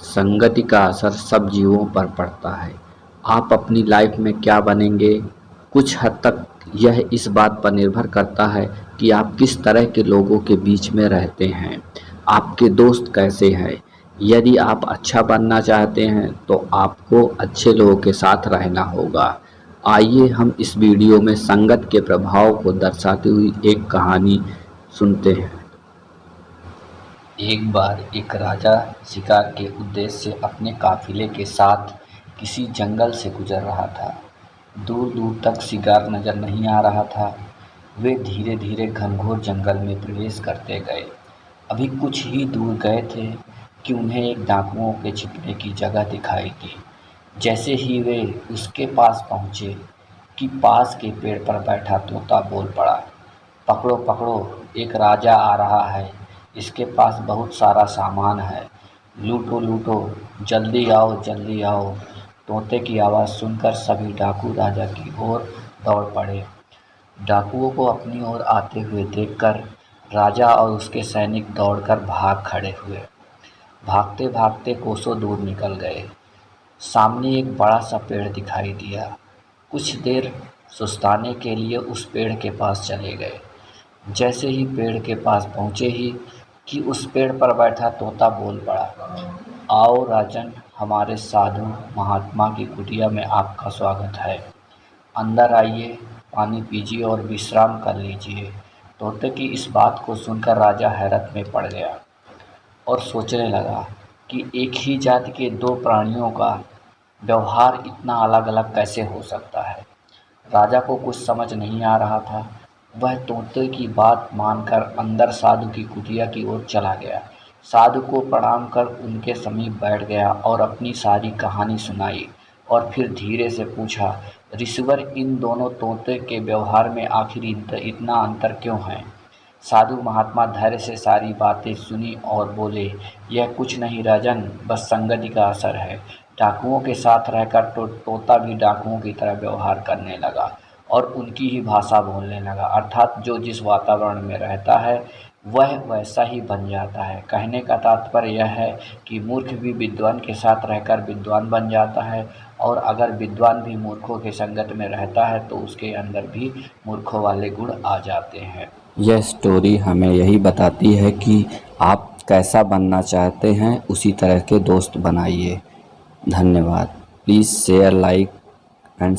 संगति का असर सब जीवों पर पड़ता है। आप अपनी लाइफ में क्या बनेंगे, कुछ हद तक यह इस बात पर निर्भर करता है कि आप किस तरह के लोगों के बीच में रहते हैं, आपके दोस्त कैसे हैं। यदि आप अच्छा बनना चाहते हैं तो आपको अच्छे लोगों के साथ रहना होगा। आइए हम इस वीडियो में संगत के प्रभाव को दर्शाती हुई एक कहानी सुनते हैं। एक बार एक राजा शिकार के उद्देश्य से अपने काफिले के साथ किसी जंगल से गुजर रहा था। दूर दूर तक शिकार नजर नहीं आ रहा था। वे धीरे धीरे घनघोर जंगल में प्रवेश करते गए। अभी कुछ ही दूर गए थे कि उन्हें एक डाकुओं के छिपने की जगह दिखाई दी। जैसे ही वे उसके पास पहुंचे कि पास के पेड़ पर बैठा तोता बोल पड़ा, पकड़ो पकड़ो, एक राजा आ रहा है, इसके पास बहुत सारा सामान है, लूटो लूटो, जल्दी आओ जल्दी आओ। तोते की आवाज़ सुनकर सभी डाकू राजा की ओर दौड़ पड़े। डाकुओं को अपनी ओर आते हुए देखकर राजा और उसके सैनिक दौड़कर भाग खड़े हुए। भागते भागते कोसों दूर निकल गए। सामने एक बड़ा सा पेड़ दिखाई दिया। कुछ देर सुस्ताने के लिए उस पेड़ के पास चले गए। जैसे ही पेड़ के पास पहुँचे ही कि उस पेड़ पर बैठा तोता बोल पड़ा, आओ राजन, हमारे साधु महात्मा की कुटिया में आपका स्वागत है। अंदर आइए, पानी पीजिए और विश्राम कर लीजिए। तोते की इस बात को सुनकर राजा हैरत में पड़ गया और सोचने लगा कि एक ही जाति के दो प्राणियों का व्यवहार इतना अलग अलग कैसे हो सकता है। राजा को कुछ समझ नहीं आ रहा था। वह तोते की बात मानकर अंदर साधु की कुटिया की ओर चला गया। साधु को प्रणाम कर उनके समीप बैठ गया और अपनी सारी कहानी सुनाई और फिर धीरे से पूछा, ऋषिवर, इन दोनों तोते के व्यवहार में आखिर इतना अंतर क्यों है। साधु महात्मा धैर्य से सारी बातें सुनी और बोले, यह कुछ नहीं राजन, बस संगति का असर है। डाकुओं के साथ रहकर तोता भी डाकुओं की तरह व्यवहार करने लगा और उनकी ही भाषा बोलने लगा, अर्थात जो जिस वातावरण में रहता है वह वैसा ही बन जाता है। कहने का तात्पर्य यह है कि मूर्ख भी विद्वान के साथ रहकर विद्वान बन जाता है और अगर विद्वान भी मूर्खों के संगत में रहता है तो उसके अंदर भी मूर्खों वाले गुण आ जाते हैं। यह स्टोरी हमें यही बताती है कि आप कैसा बनना चाहते हैं उसी तरह के दोस्त बनाइए। धन्यवाद। Please share, like